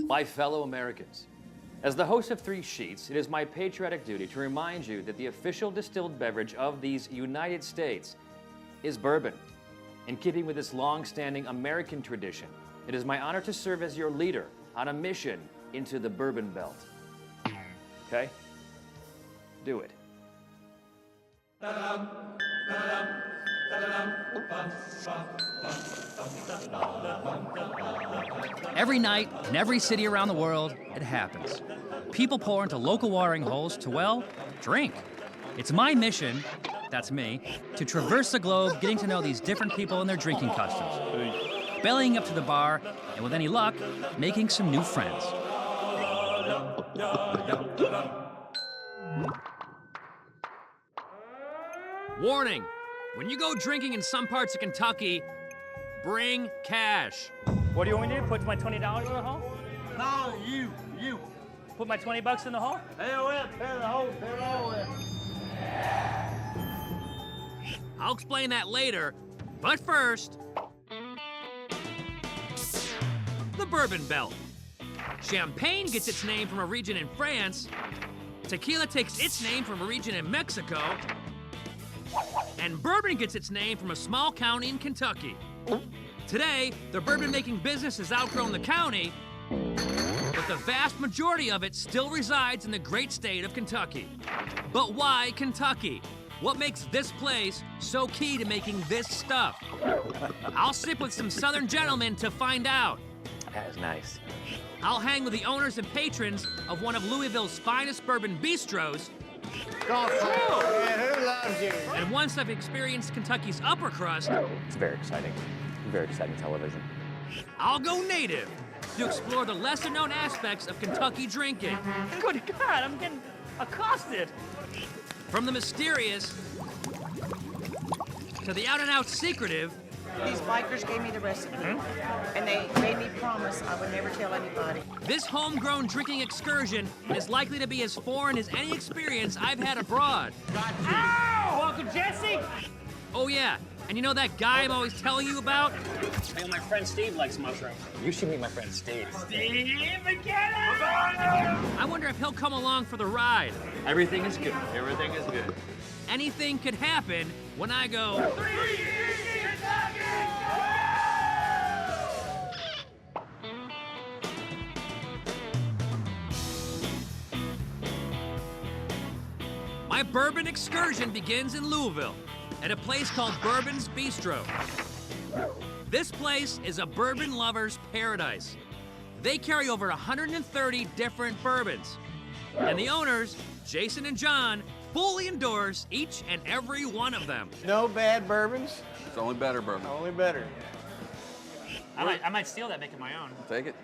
My fellow Americans, as the host of 3 Sheets, it is my patriotic duty to remind you that the official distilled beverage of these United States is bourbon. In keeping with this long-standing American tradition, it is my honor to serve as your leader on a mission into the Bourbon Belt. Okay? Do it. Every night, in every city around the world, it happens. People pour into local watering holes to, well, drink. It's my mission, that's me, to traverse the globe getting to know these different people and their drinking customs. Bellying up to the bar, and with any luck, making some new friends. Warning! When you go drinking in some parts of Kentucky, bring cash. What do you want me to do? Put my $20 in the hole? No, you. Put my $20 in the hole? Hell yeah, tear the hole, tear it all in. I'll explain that later, but first, the Bourbon Belt. Champagne gets its name from a region in France, tequila takes its name from a region in Mexico, and bourbon gets its name from a small county in Kentucky. Today, the bourbon-making business has outgrown the county, but the vast majority of it still resides in the great state of Kentucky. But why Kentucky? What makes this place so key to making this stuff? I'll sit with some Southern gentlemen to find out. That is nice. I'll hang with the owners and patrons of one of Louisville's finest bourbon bistros. Man, who loves you? And once I've experienced Kentucky's upper crust, It's very exciting. Very exciting television. I'll go native to explore the lesser-known aspects of Kentucky drinking. Good God, I'm getting accosted. From the mysterious to the out-and-out secretive. These bikers gave me the recipe, and they made me promise I would never tell anybody. This homegrown drinking excursion is likely to be as foreign as any experience I've had abroad. Ow! Welcome, Jesse. Oh yeah, and you know that guy I'm always telling you about? Hey, my friend Steve likes mushrooms. You should meet my friend Steve. Steve McKenna! I wonder if he'll come along for the ride. Everything is good. Everything is good. Anything could happen when I go. My bourbon excursion begins in Louisville at a place called Bourbon's Bistro. This place is a bourbon lover's paradise. They carry over 130 different bourbons. And the owners, Jason and John, fully endorse each and every one of them. No bad bourbons, It's only better bourbon. only better. I might steal that, make it my own. Take it.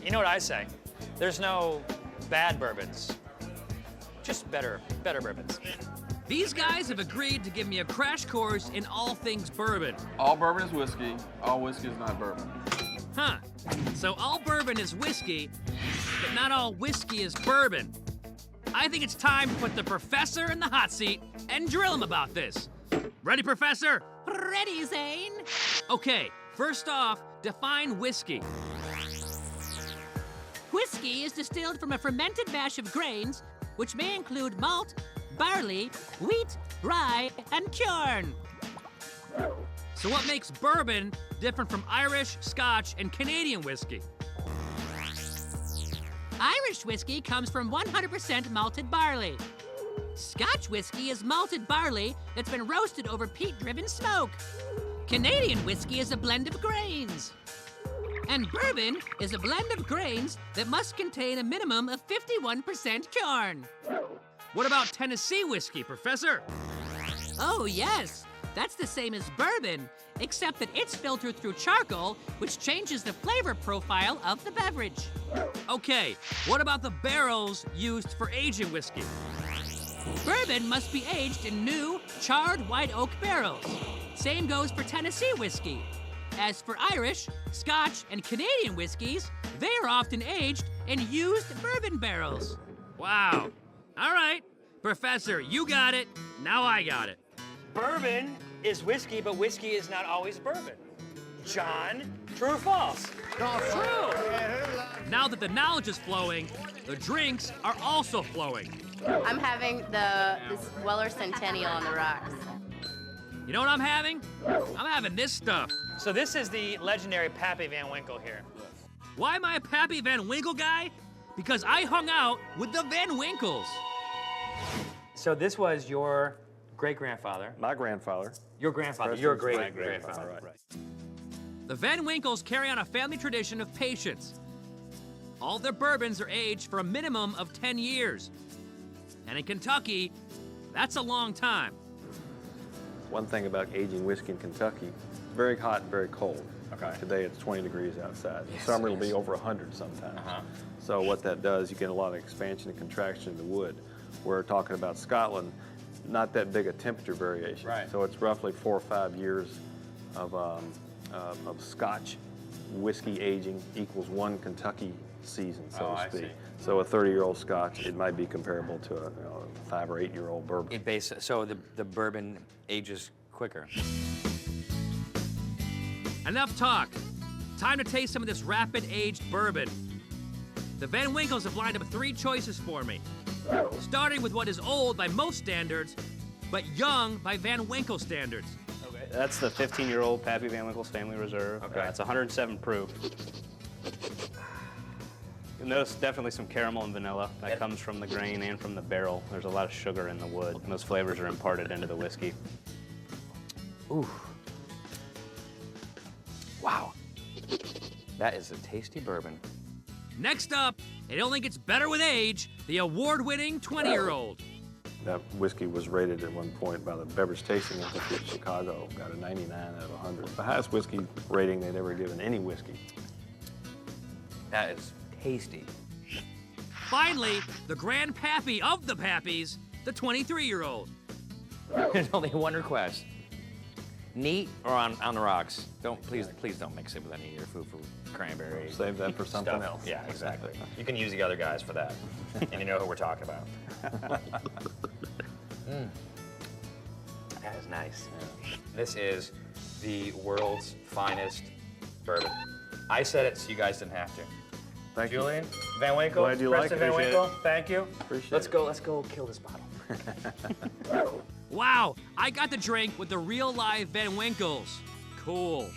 You know what I say? There's no bad bourbons, just better bourbons. These guys have agreed to give me a crash course in all things bourbon. All bourbon is whiskey. All whiskey is not bourbon. Huh. So all bourbon is whiskey, but not all whiskey is bourbon. I think it's time to put the professor in the hot seat and drill him about this. Ready, Professor? Ready, Zane. Okay, first off, define whiskey. Whiskey is distilled from a fermented mash of grains, which may include malt, barley, wheat, rye, and corn. So what makes bourbon different from Irish, Scotch, and Canadian whiskey? Irish whiskey comes from 100% malted barley. Scotch whiskey is malted barley that's been roasted over peat-driven smoke. Canadian whiskey is a blend of grains. And bourbon is a blend of grains that must contain a minimum of 51% corn. What about Tennessee whiskey, Professor? Oh, yes. That's the same as bourbon, except that it's filtered through charcoal, which changes the flavor profile of the beverage. Okay, what about the barrels used for aging whiskey? Bourbon must be aged in new, charred white oak barrels. Same goes for Tennessee whiskey. As for Irish, Scotch, and Canadian whiskeys, they are often aged in used bourbon barrels. Wow. All right, Professor, you got it. Now I got it. Bourbon is whiskey, but whiskey is not always bourbon. John. True or false? True. Yeah, who loves Now that the knowledge is flowing, the drinks are also flowing. I'm having this Weller Centennial on the rocks. You know what I'm having? I'm having this stuff. So this is the legendary Pappy Van Winkle here. Why am I a Pappy Van Winkle guy? Because I hung out with the Van Winkles. So this was your great-grandfather. My grandfather. Your grandfather. Your great-grandfather. Right. The Van Winkles carry on a family tradition of patience. All their bourbons are aged for a minimum of 10 years. And in Kentucky, that's a long time. One thing about aging whiskey in Kentucky, very hot and very cold. Okay. Today it's 20 degrees outside. In summer it'll be over 100 sometimes. So what that does, you get a lot of expansion and contraction in the wood. We're talking about Scotland, not that big a temperature variation. Right. So it's roughly 4 or 5 years of Scotch whiskey aging equals one Kentucky season, so to speak. So a 30-year-old Scotch, it might be comparable to a 5 or 8-year-old bourbon. So the bourbon ages quicker. Enough talk. Time to taste some of this rapid-aged bourbon. The Van Winkles have lined up 3 choices for me. Starting with what is old by most standards, but young by Van Winkle standards. Okay. That's the 15-year-old Pappy Van Winkle's Family Reserve. Okay. It's 107 proof. You'll notice definitely some caramel and vanilla. That comes from the grain and from the barrel. There's a lot of sugar in the wood, and those flavors are imparted into the whiskey. Ooh. Wow. That is a tasty bourbon. Next up, it only gets better with age, the award-winning 20-year-old. That whiskey was rated at one point by the Beverage Tasting Institute of Chicago, got a 99 out of 100. The highest whiskey rating they'd ever given any whiskey. That is tasty. Finally, the grand pappy of the pappies, the 23-year-old. There's only one request. Neat or on the rocks. Please don't mix it with any of your foo cranberry. Save that for something stuff. else. Yeah, exactly. You can use the other guys for that. And you know who we're talking about. That is nice. Yeah. This is the world's finest bourbon. I said it so you guys didn't have to. Thank Julian, Van Winkle, Glad you Preston like it. Van Winkle, thank you. Appreciate Let's it. go kill this bottle. Wow, I got the drink with the real live Van Winkles. Cool.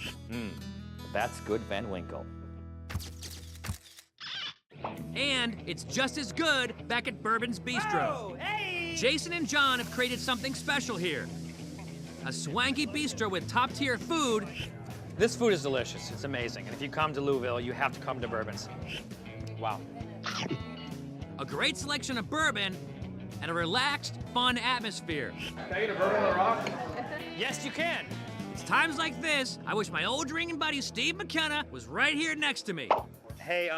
That's good Van Winkle. And it's just as good back at Bourbon's Bistro. Jason and John have created something special here. A swanky bistro with top-tier food. This food is delicious. It's amazing. And if you come to Louisville, you have to come to Bourbon's. Wow. A great selection of bourbon, and a relaxed, fun atmosphere. Can I get a bourbon on the rock? Yes, you can. It's times like this, I wish my old drinking buddy Steve McKenna was right here next to me. Hey,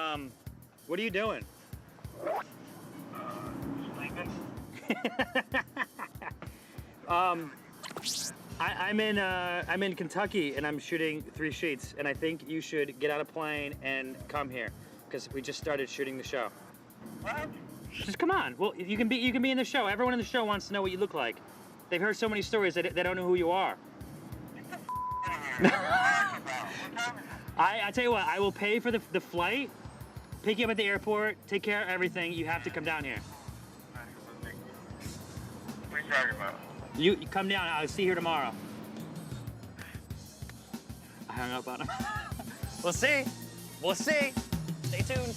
what are you doing? Sleeping. I'm in Kentucky and I'm shooting 3 sheets, and I think you should get on a plane and come here because we just started shooting the show. What? Just come on. Well, you can be in the show. Everyone in the show wants to know what you look like. They've heard so many stories that they don't know who you are. I tell you what, I will pay for the flight, pick you up at the airport, take care of everything. You have to come down here. What are you talking about? You come down. I'll see you here tomorrow. I hung up on him. We'll see. We'll see. Stay tuned.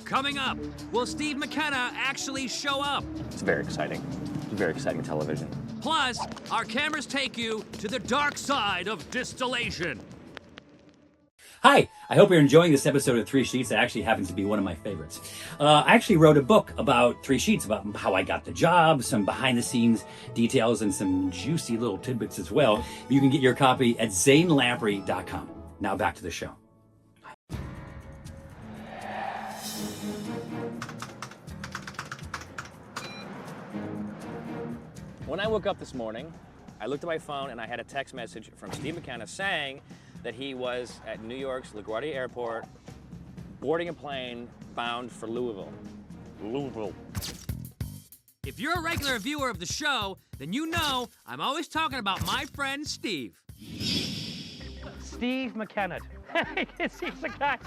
Coming up, will Steve McKenna actually show up? It's very exciting. It's very exciting television. Plus, our cameras take you to the dark side of distillation. Hi, I hope you're enjoying this episode of 3 Sheets. It actually happens to be one of my favorites. I actually wrote a book about 3 Sheets, about how I got the job, some behind-the-scenes details, and some juicy little tidbits as well. You can get your copy at zanelamprey.com. Now back to the show. When I woke up this morning, I looked at my phone and I had a text message from Steve McKenna saying that he was at New York's LaGuardia Airport boarding a plane bound for Louisville. Louisville. If you're a regular viewer of the show, then you know I'm always talking about my friend Steve. Steve McKenna. He's a guy.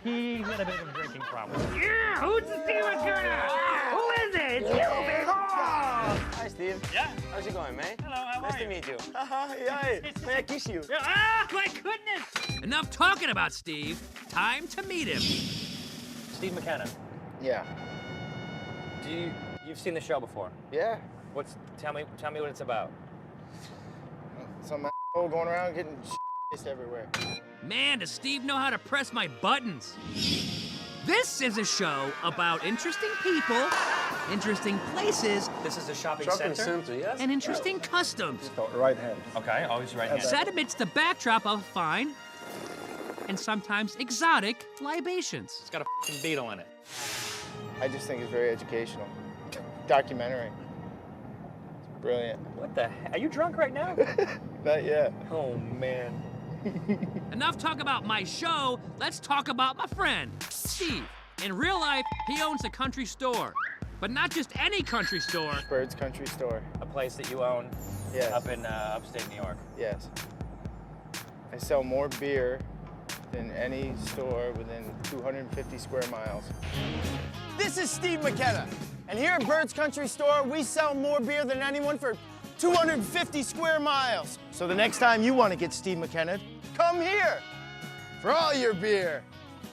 He's got a bit of a drinking problem. Yeah, who's the Steve McKenna? Who is it? It's you, big hole. Hi, Steve. Yeah. How's it going, man? Hello, how nice are to you? meet you. Hi. May I kiss you? Ah, my goodness! Enough talking about Steve. Time to meet him. Steve McKenna. Yeah. You've seen the show before? Yeah. Tell me what it's about. Some asshole going around getting shit everywhere. Man, does Steve know how to press my buttons. This is a show about interesting people, interesting places, This is a shopping center, yes. and interesting customs. Right hand. Okay, always right hand. Set amidst the backdrop of fine and sometimes exotic libations. It's got a f***ing beetle in it. I just think it's very educational. Documentary. It's brilliant. What the heck? Are you drunk right now? Not yet. Oh, man. Enough talk about my show, let's talk about my friend, Steve. In real life, he owns a country store. But not just any country store. Bird's Country Store. A place that you own Yes. up in upstate New York. Yes. I sell more beer than any store within 250 square miles. This is Steve McKenna, and here at Bird's Country Store, we sell more beer than anyone for 250 square miles. So the next time you want to get Steve McKenna, come here for all your beer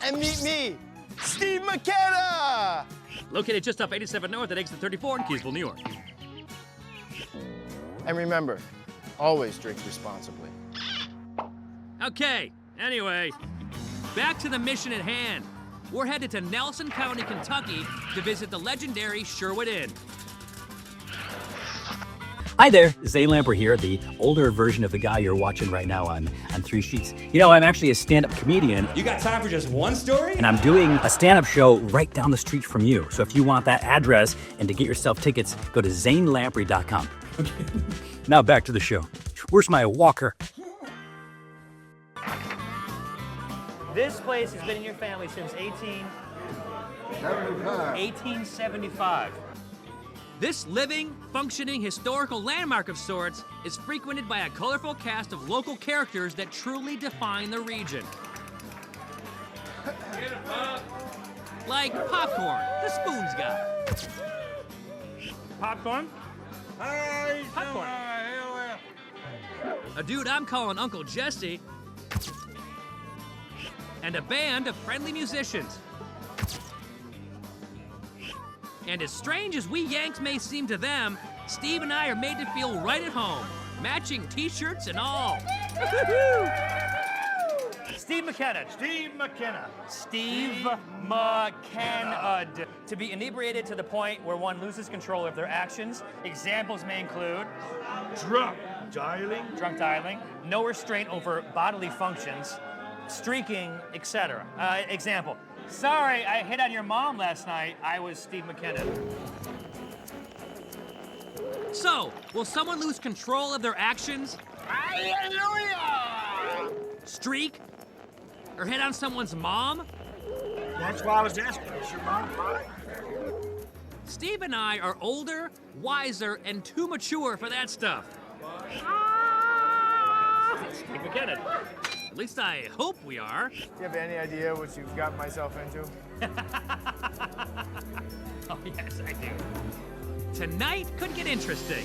and meet me, Steve McKenna! Located just off 87 North at exit 34 in Keysville, New York. And remember, always drink responsibly. Okay, anyway, back to the mission at hand. We're headed to Nelson County, Kentucky to visit the legendary Sherwood Inn. Hi there, Zane Lamprey here, the older version of the guy you're watching right now on Three Sheets. You know, I'm actually a stand-up comedian. You got time for just one story? And I'm doing a stand-up show right down the street from you. So if you want that address and to get yourself tickets, go to zanelamprey.com. Okay. Now back to the show. Where's my walker? This place has been in your family since 1875. This living, functioning historical landmark of sorts is frequented by a colorful cast of local characters that truly define the region. Like Popcorn, the Spoons guy. Popcorn? Popcorn. A dude I'm calling Uncle Jesse. And a band of friendly musicians. And as strange as we Yanks may seem to them, Steve and I are made to feel right at home. Matching t-shirts and all. Steve McKenna. Steve McKenna. Steve McKenna. To be inebriated to the point where one loses control of their actions. Examples may include drunk dialing, no restraint over bodily functions, streaking, etc. Example. Sorry, I hit on your mom last night. I was Steve McKenna. So, will someone lose control of their actions? Hallelujah! Streak? Or hit on someone's mom? That's why I was asking. Is your mom fine? Steve and I are older, wiser, and too mature for that stuff. Steve McKenna. At least I hope we are. Do you have any idea what you've got myself into? Oh, yes, I do. Tonight could get interesting.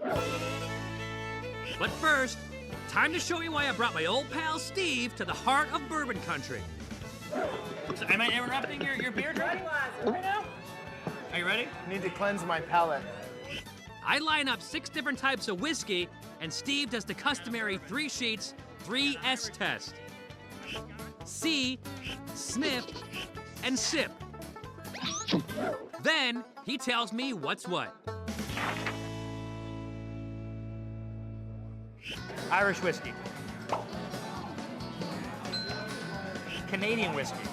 But first, time to show you why I brought my old pal Steve to the heart of bourbon country. So, am I interrupting your beer drinking right now? Are you ready? Need to cleanse my palate. I line up 6 different types of whiskey, and Steve does the customary 3 sheets, 3S test. See, sniff, and sip. Then he tells me what's what. Irish whiskey. Canadian whiskey.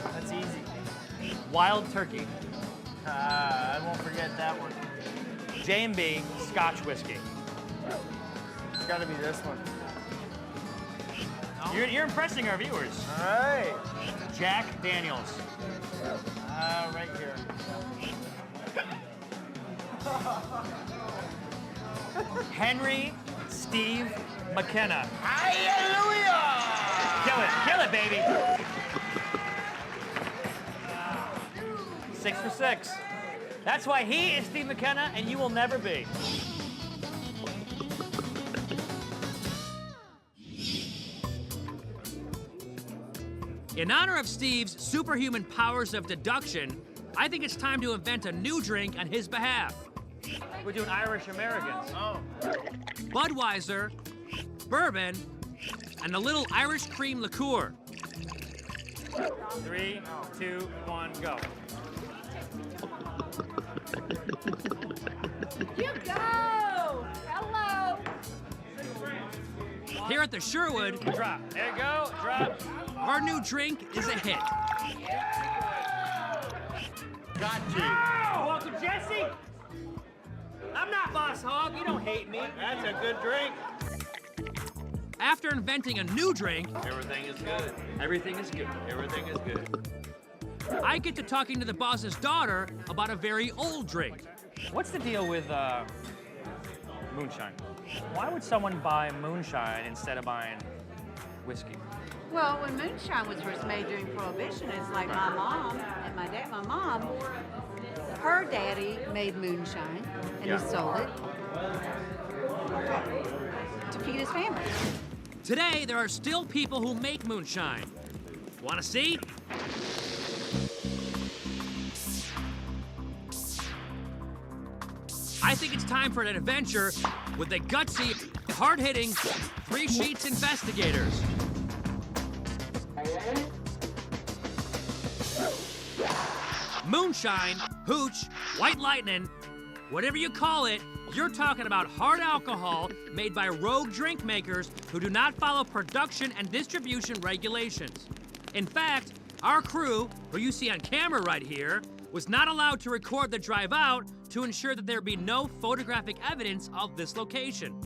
That's easy. Wild turkey. I won't forget that one. J&B Scotch whiskey. It's got to be this one. You're impressing our viewers. All right. Jack Daniels. Right here. Henry Steve McKenna. Hallelujah! Kill it, baby. 6 for 6. That's why he is Steve McKenna and you will never be. In honor of Steve's superhuman powers of deduction, I think it's time to invent a new drink on his behalf. We're doing Irish Americans. Oh. Budweiser, bourbon, and a little Irish cream liqueur. 3, 2, 1, go. You go! Hello! Here at the Sherwood, Drop. There you go. Drop. our new drink is a hit. Got you. Welcome, Jesse. I'm not Boss Hog. You don't hate me. That's a good drink. After inventing a new drink, Everything is good. Everything is good. Everything is good. I get to talking to the boss's daughter about a very old drink. What's the deal with moonshine? Why would someone buy moonshine instead of buying whiskey? Well, when moonshine was first made during Prohibition, it's like my mom and my dad. My mom, her daddy made moonshine, and he sold it to feed his family. Today, there are still people who make moonshine. Want to see? I think it's time for an adventure with the gutsy, hard-hitting Three Sheets investigators. Moonshine, hooch, white lightning, whatever you call it, you're talking about hard alcohol made by rogue drink makers who do not follow production and distribution regulations. In fact, our crew, who you see on camera right here, was not allowed to record the drive out to ensure that there be no photographic evidence of this location.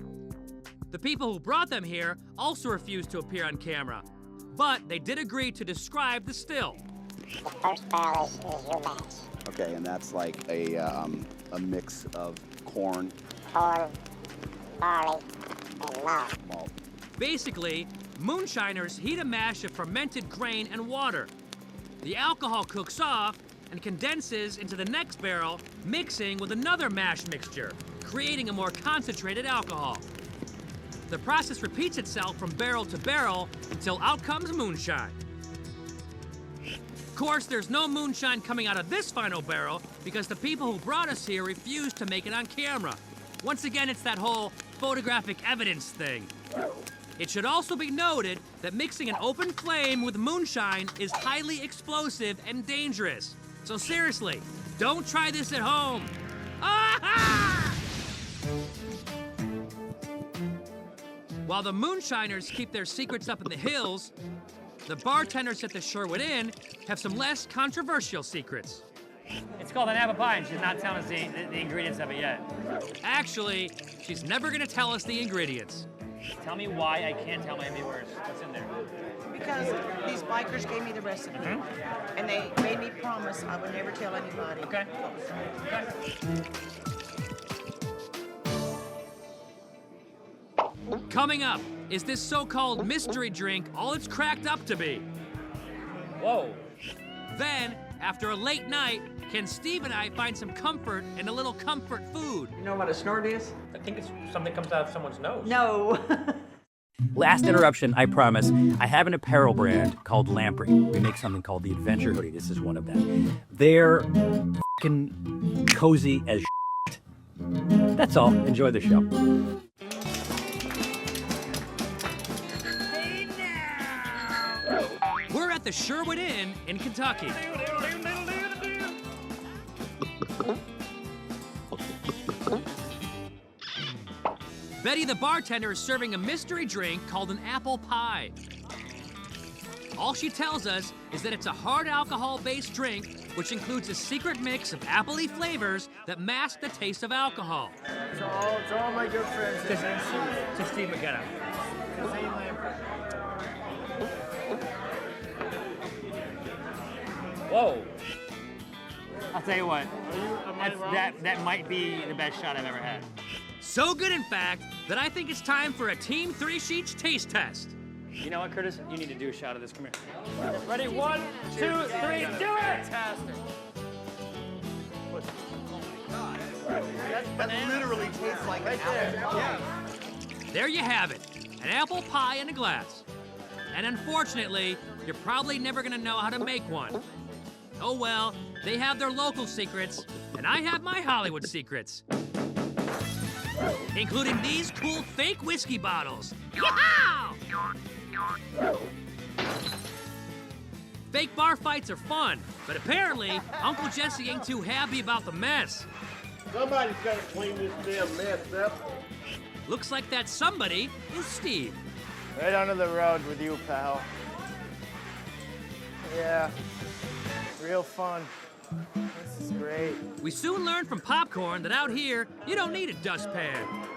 The people who brought them here also refused to appear on camera, but they did agree to describe the still. The first barrel is your match. Okay, and that's like a mix of corn, Barley, and malt. Basically, moonshiners heat a mash of fermented grain and water. The alcohol cooks off and condenses into the next barrel, mixing with another mash mixture, creating a more concentrated alcohol. The process repeats itself from barrel to barrel until out comes moonshine. Of course, there's no moonshine coming out of this final barrel because the people who brought us here refused to make it on camera. Once again, it's that whole photographic evidence thing. It should also be noted that mixing an open flame with moonshine is highly explosive and dangerous. So seriously, don't try this at home. Ah-ha! While the moonshiners keep their secrets up in the hills, the bartenders at the Sherwood Inn have some less controversial secrets. It's called an apple pie, and she's not telling us the ingredients of it yet. Actually, she's never gonna tell us the ingredients. Tell me why I can't tell Miami words. What's in there? Because these bikers gave me the recipe, and they made me promise I would never tell anybody. Okay. Coming up, is this so-called mystery drink all it's cracked up to be? Whoa. Then, after a late night, can Steve and I find some comfort in a little comfort food? You know what a snort is? I think it's something that comes out of someone's nose. No. Last interruption, I promise. I have an apparel brand called Lamprey. We make something called the Adventure Hoodie. This is one of them. They're f***ing cozy as shit. That's all. Enjoy the show. We're at the Sherwood Inn in Kentucky. Betty the bartender is serving a mystery drink called an apple pie. All she tells us is that it's a hard alcohol-based drink, which includes a secret mix of appley flavors that mask the taste of alcohol. To all my good friends, To Steve McKenna. to Zane Lamprey. Whoa. I'll tell you what, that might be the best shot I've ever had. So good, in fact, that I think it's time for a Team 3 Sheets taste test. You know what, Curtis? You need to do a shot of this. Come here. Ready? 1, 2, 3, do it! Fantastic. That literally tastes like an apple. Yeah. There you have it, an apple pie in a glass. And unfortunately, you're probably never gonna know how to make one. Oh well, they have their local secrets, and I have my Hollywood secrets. Including these cool fake whiskey bottles. Yeehaw! Fake bar fights are fun, but apparently, Uncle Jesse ain't too happy about the mess. Somebody's got to clean this damn mess up. Looks like that somebody is Steve. Right onto the road with you, pal. Yeah, real fun. This is great. We soon learned from Popcorn that out here, you don't need a dustpan.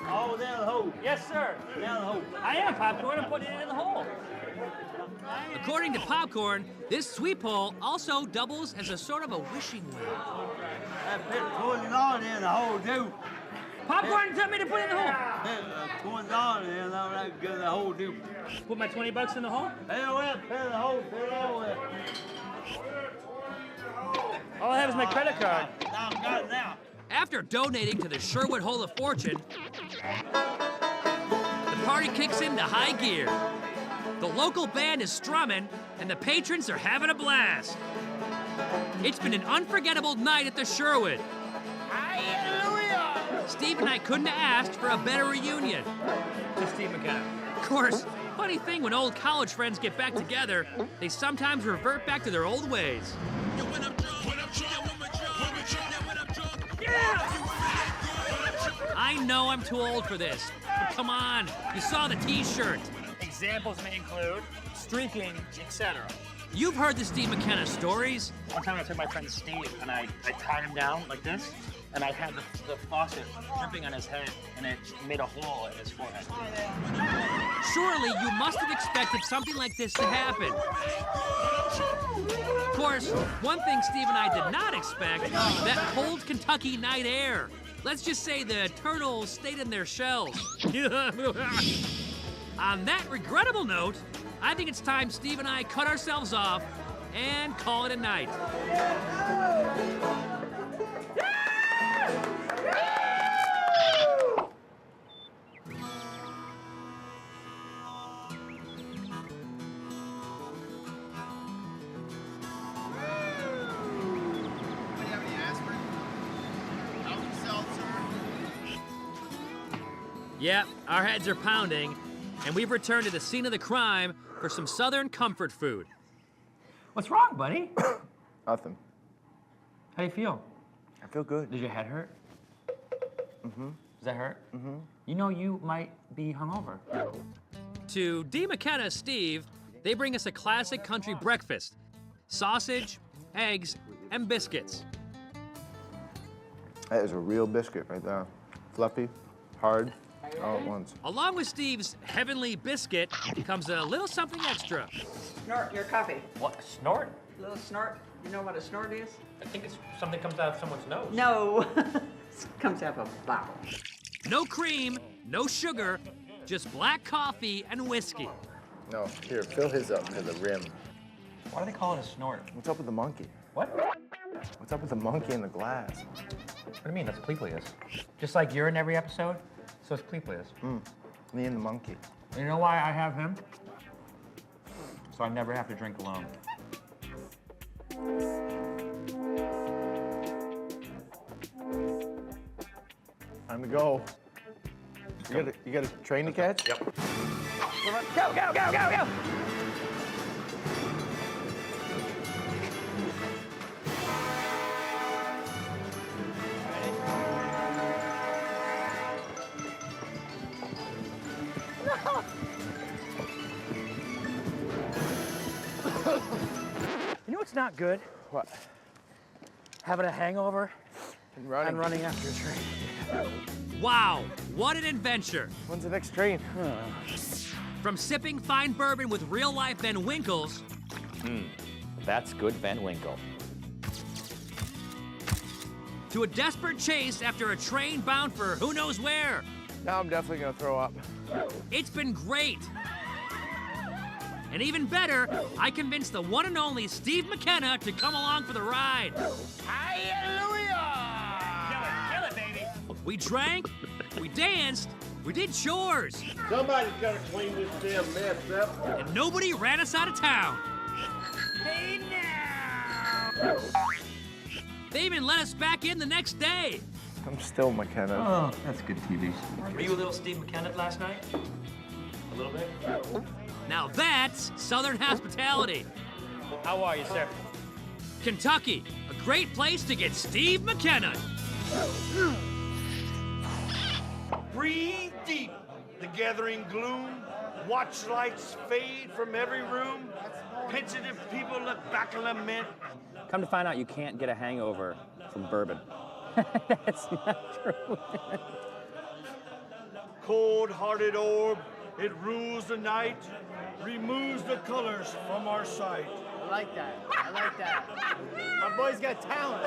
Oh, down the hole. Yes, sir. Down the hole. I am Popcorn. I'm putting it in the hole. According to Popcorn, this sweep hole also doubles as a sort of a wishing well. I put $20 in the hole, too. Popcorn, tell me to put it in the hole. $20 in the hole, too. Put my 20 bucks in the hole? Hell, put it in the hole, put it all in. All I have is my credit card. Now I've got it now. After donating to the Sherwood Hole of Fortune, the party kicks into high gear. The local band is strumming, and the patrons are having a blast. It's been an unforgettable night at the Sherwood. Hallelujah! Steve and I couldn't have asked for a better reunion. To Steve McKenna. Of course, funny thing, when old college friends get back together, they sometimes revert back to their old ways. I know I'm too old for this, but come on, you saw the t-shirt. Examples may include streaking, etc. You've heard the Steve McKenna stories. One time I took my friend Steve and I tied him down like this, and I had the faucet dripping on his head, and it made a hole in his forehead. Surely you must have expected something like this to happen. Of course, one thing Steve and I did not expect, that cold Kentucky night air. Let's just say the turtles stayed in their shells. On that regrettable note, I think it's time Steve and I cut ourselves off and call it a night. Yep, our heads are pounding, and we've returned to the scene of the crime for some Southern comfort food. What's wrong, buddy? Nothing. How do you feel? I feel good. Does your head hurt? Mm-hmm. Does that hurt? Mm-hmm. You know you might be hungover. To D. McKenna Steve, they bring us a classic country breakfast. Sausage, eggs, and biscuits. That is a real biscuit right there. Fluffy, hard, all at once. Along with Steve's heavenly biscuit comes a little something extra. Snort your coffee. What, a snort? A little snort. You know what a snort is? I think it's something comes out of someone's nose. No. Comes out of a bottle. No cream, no sugar, just black coffee and whiskey. No, here, fill his up to the rim. Why do they call it a snort? What's up with the monkey? What? What's up with the monkey in the glass? What do you mean? That's Cleplius. Just like you're in every episode, so it's Cleplius. Me and the monkey. You know why I have him? So I never have to drink alone. Time to go. You got a train to catch? Yep. Go, go, go, go, go! You know what's not good? What? Having a hangover And running. and running after a train. Wow, what an adventure. When's the next train? From sipping fine bourbon with real-life Van Winkles That's good Van Winkle. to a desperate chase after a train bound for who knows where. Now I'm definitely gonna throw up. It's been great. And even better, I convinced the one and only Steve McKenna to come along for the ride. Hallelujah! Kill it, baby. We drank, we danced, we did chores, Somebody's gotta clean this damn mess up. and nobody ran us out of town. Hey now! They even let us back in the next day. I'm still McKenna. Oh, that's good TV. Were you a little Steve McKenna last night? A little bit? Now that's Southern hospitality. How are you, sir? Kentucky, a great place to get Steve McKenna. Breathe deep. The gathering gloom. Watch lights fade from every room. Pensive people look back and lament. Come to find out, you can't get a hangover from bourbon. That's not true. Cold-hearted orb, it rules the night, removes the colors from our sight. I like that. I like that. My boy's got talent.